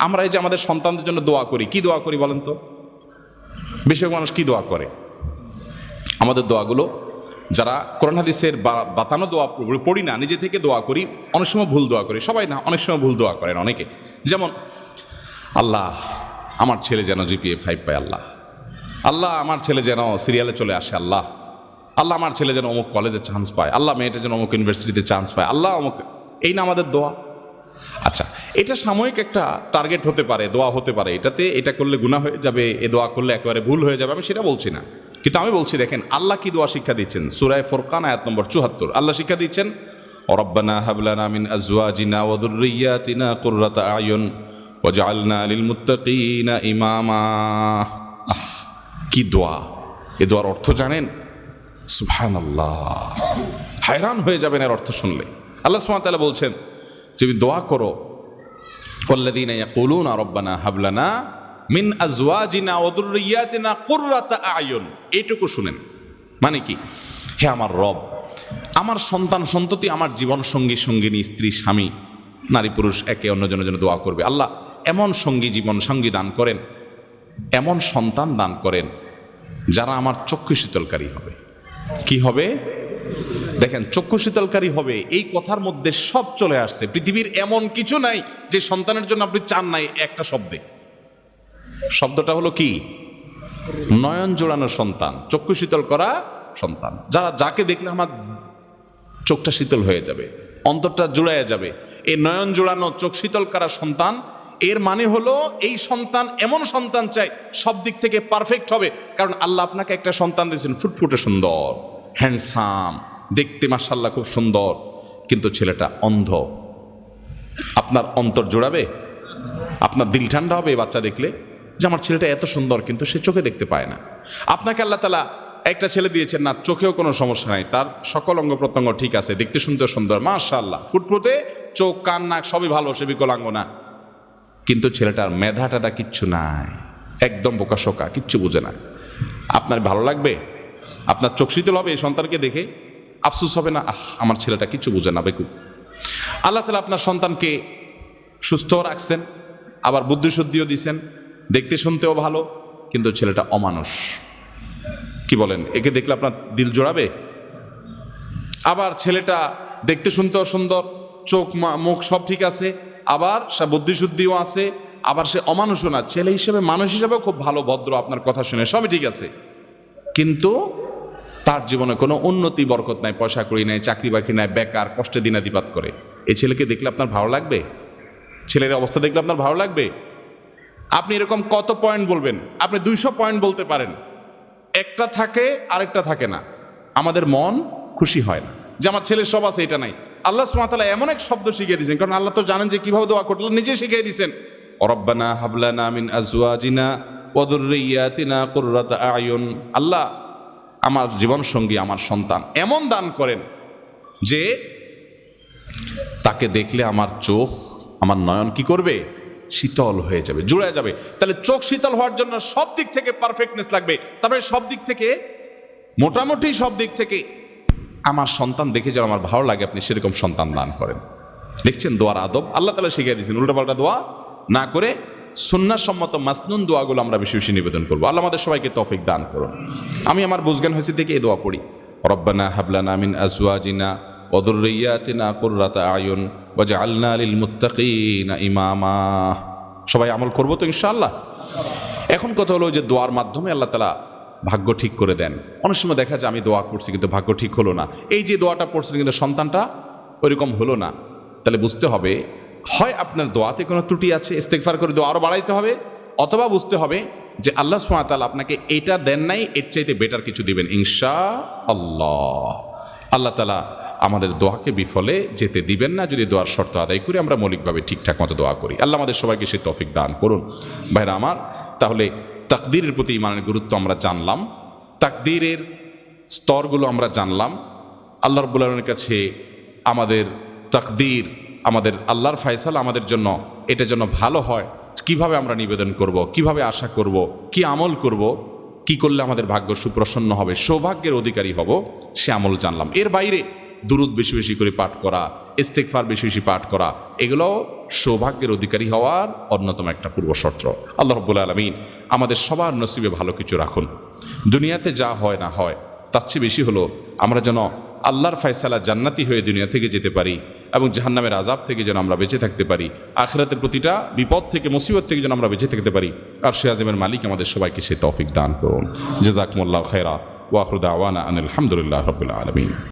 আমরা এই যে আমাদের সন্তানদের জন্য দোয়া করি, কি দোয়া করি বলেন তো? বেশিরভাগ মানুষ কি দোয়া করে? আমাদের দোয়াগুলো যারা কোরআন হাদিসের বাতানো দোয়া পড়ি না, নিজে থেকে দোয়া করি, অনেক সময় ভুল দোয়া করি। সবাই না, অনেক সময় ভুল দোয়া করেন অনেকে। যেমন আল্লাহ আমার ছেলে যেন জিপিএ 5 পায়, আল্লাহ আল্লাহ আমার ছেলে যেন সিরিয়ালে চলে আসে, আল্লাহ আল্লাহ আমার ছেলে যেন অমুক কলেজে চান্স পায়, আল্লাহ মেয়েটা যেন অমুক ইউনিভার্সিটিতে চান্স পায়, আল্লাহ অমুক। এই না আমাদের দোয়া। আচ্ছা, এটা সাময়িক একটা টার্গেট হতে পারে, দোয়া হতে পারে, এটাতে এটা করলে গুনাহ হয়ে যাবে, এ দোয়া করলে একেবারে ভুল হয়ে যাবে, আমি সেটা বলছি না। কিন্তু আমি বলছি দেখেন আল্লাহ কি দোয়া শিক্ষা দিচ্ছেন। সূরা ফুরকান আয়াত নম্বর 74 আল্লাহ শিক্ষা দিচ্ছেন, রব্বানা হাব লানা মিন আজওয়াজিনা ওয়া যুররিয়াতিনা কুররাতা আয়ুন ওয়াজআলনা লিল মুত্তাকিনা ইমামা। কি দোয়া! এই দোয়ার অর্থ জানেন? সুবহানাল্লাহ, হায়রান হয়ে যাবেন এর অর্থ শুনলে। আল্লাহ সুবহানাহু ওয়া তাআলা বলছেন যে দোয়া করো, ওয়াল্লাযীনা ইয়াকুলুনা রব্বানা হাব লানা মিন আজওয়াজিনা ওয়া যুররিয়াতিনা কুররাতা আয়ুন। এইটুকু শুনেন, মানে কি? হে আমার রব, আমার সন্তান সন্ততি, আমার জীবন সঙ্গী সঙ্গিনী, স্ত্রী স্বামী, নারী পুরুষ একে অন্যজনের জন্য দোয়া করবে, আল্লাহ এমন সঙ্গী জীবন সঙ্গী দান করেন, এমন সন্তান দান করেন যারা আমার চক্ষু শীতলকারী হবে। কি হবে? দেখেন, চক্ষু শীতলকারী হবে, এই কথার মধ্যে সব চলে আসছে। পৃথিবীর এমন কিছু নাই যে সন্তানের জন্য আপনি চান নাই একটা শব্দে। শব্দটা হলো কি? নয়ন জোড়ানো সন্তান, চক্ষু শীতল করা সন্তান। যাকে দেখলে আমার চোখটা শীতল হয়ে যাবে, অন্তরটা জুড়াইয়া যাবে, এই নয়ন জোড়ানো চোখ শীতল করা সন্তান। এর মানে হলো এই সন্তান এমন সন্তান চাই সব দিক থেকে পারফেক্ট হবে। কারণ আল্লাহ আপনাকে একটা সন্তান দিয়েছেন ফুটফুটে সুন্দর, হ্যান্ডসাম, দেখতে মাশাআল্লাহ খুব সুন্দর, কিন্তু ছেলেটা অন্ধ। আপনার অন্তর জোড়াবে? আপনার দিল ঠান্ডা হবে এই বাচ্চা দেখলে যে আমার ছেলেটা এত সুন্দর কিন্তু সে চোখে দেখতে পায় না। আপনাকে আল্লাহ তাআলা একটা ছেলে দিয়েছেন না, চোখেও কোনো সমস্যা নাই, তার সকল অঙ্গ প্রত্যঙ্গ ঠিক আছে, দেখতে শুনতে সুন্দর, মাশাআল্লাহ, ফুটফুটে, চোখ কান নাক সবই ভালো, সে বিকলাঙ্গ না, কিন্তু ছেলেটার মেধা টেধা কিচ্ছু নাই, একদম বোকাশোকা, কিচ্ছু বুঝে না। আপনার ভালো লাগবে? আপনার চোখ শীতল হবে এই সন্তানকে দেখে? আফসোস হবে না, আমার ছেলেটা কিচ্ছু বুঝে না, বেকুব। আল্লাহ তাআলা আপনার সন্তানকে সুস্থ রাখছেন, আবার বুদ্ধিশুদ্ধিও দিছেন, দেখতে শুনতেও ভালো, কিন্তু ছেলেটা অমানুষ। কি বলেন? একে দেখলে আপনার দিল জোড়াবে? আবার ছেলেটা দেখতে শুনতেও সুন্দর, চোখ মুখ সব ঠিক আছে, আবার সে বুদ্ধিশুদ্ধিও আছে, আবার সে অমানুষও না, ছেলে হিসেবে মানুষ হিসেবেও খুব ভালো, ভদ্র, আপনার কথা শুনে সবই ঠিক আছে, কিন্তু তার জীবনে কোনো উন্নতি বরকত নাই, পয়সা কড়ি নাই, চাকরি বাকরি নাই, বেকার, কষ্টে দিনাতিপাত করে। এই ছেলেকে দেখলে আপনার ভালো লাগবে? ছেলের অবস্থা দেখলে আপনার ভালো লাগবে? আপনি এরকম কত পয়েন্ট বলবেন? আপনি 200 পয়েন্ট বলতে পারেন, একটা থাকে আরেকটা থাকে না। আমাদের মন খুশি হয় না যে আমার ছেলের সব আছে, এটা নাই। আল্লাহ সুবহানাহু ওয়া তাআলা এমন এক শব্দ শিখিয়ে দিয়েছেন, কারণ আল্লাহ তো জানেন যে কিভাবে দোয়া করতে, নিজে শিখিয়ে দিয়েছেন, রব্বানা হাব লানা মিন আজওয়াজিনা ওয়া যুররিয়াতিনা কুররাতা আয়ুন। আল্লাহ আমার জীবন সঙ্গী, আমার সন্তান এমন দান করেন যে তাকে দেখলে আমার চোখ, আমার নয়ন কি করবে? শীতল হয়ে যাবে, জুড়ে যাবে। তাহলে চোখ শীতল হওয়ার জন্য সব দিক থেকে পারফেক্টনেস লাগবে। তারপরে সব দিক থেকে, মোটামুটি সব দিক থেকে আমার সন্তান দেখে যেন আমার ভালো লাগে, আপনি সেরকম সন্তান দান করেন। দেখছেন দোয়ার আদব আল্লাহ তাআলা শিখিয়ে দিয়েছেন। উল্টাপাল্টা দোয়া না করে সুন্নাহ সম্মত মাসনুন দোয়াগুলো আমরা বেশি বেশি নিবেদন করবো। আল্লাহ আমাদের সবাইকে তৌফিক দান করুন। আমি আমার বুঝজ্ঞান হয়েছে থেকে এই দোয়া পড়ি, রব্বানা হাব লানা মিন আজওয়াজিনা ওয়া যুররিয়াতিনা কুররাতা আয়ুন ওয়াজআলনা লিল মুত্তাকিনা ইমামা। সবাই আমল করবো তো ইনশাআল্লাহ। এখন কথা হলো যে দোয়ার মাধ্যমে আল্লাহ তাআলা ভাগ্য ঠিক করে দেন। অনেক সময় দেখা যায় আমি দোয়া করছি কিন্তু ভাগ্য ঠিক হলো না, এই যে দোয়াটা পড়ছিলেন কিন্তু সন্তানটা ওইরকম হলো না, তাহলে বুঝতে হবে হয় আপনার দোয়াতে কোনো ত্রুটি আছে, ইস্তেগফার করে দোয়া আরো বাড়াইতে হবে, অথবা বুঝতে হবে যে আল্লাহ সুবহানাহু ওয়া তাআলা আপনাকে এটা দেন নাই, এর চাইতে বেটার কিছু দিবেন ইনশাআল্লাহ। আল্লাহ তাআলা আমাদের দোয়াকে বিফলে যেতে দিবেন না যদি দোয়ার শর্ত আদায় করে আমরা মৌলিকভাবে ঠিকঠাক মতো দোয়া করি। আল্লাহ আমাদের সবাইকে সেই তৌফিক দান করুন। ভাইরা আমার, তাহলে তাকদীরের প্রতি ইমানের গুরুত্ব আমরা জানলাম, তাকদীরের স্তরগুলো আমরা জানলাম, আল্লাহ রাব্বুল আলামিনের কাছে আমাদের তাকদীর, আমাদের আল্লাহর ফয়সালা আমাদের জন্য, এটা যেন ভালো হয়, কিভাবে আমরা নিবেদন করব, কিভাবে আশা করব, কি আমল করব, কি করলে আমাদের ভাগ্য সুপ্রসন্ন হবে, সৌভাগ্যের অধিকারী হব, সে আমল জানলাম। এর বাইরে দুরূদ বেশি বেশি করে পাঠ করা, ইস্তেগফার বেশি বেশি পাঠ করা, এগুলো সৌভাগ্যের অধিকারী হওয়ার অন্যতম একটা পূর্বশর্ত। আল্লাহ রাব্বুল আলামিন আমাদের সবার নসিবে ভালো কিছু রাখুন। দুনিয়াতে যা হয় না হয় তার চেয়ে বেশি হলো আমরা যেন আল্লাহর ফয়সালা জান্নাতি হয়ে দুনিয়া থেকে যেতে পারি এবং জাহান্নামের আযাব থেকে যেন আমরা বেঁচে থাকতে পারি, আখিরাতের প্রতিটা বিপদ থেকে মুসিবত থেকে যেন আমরা বেঁচে থাকতে পারি। আর সে আযমের মালিক আমাদের সবাইকে সে তৌফিক দান করুন। জাযাকুমুল্লাহু খায়রা ওয়া আখিরু দাওয়ানা আনিল হামদুলিল্লাহি রাব্বিল আলামিন।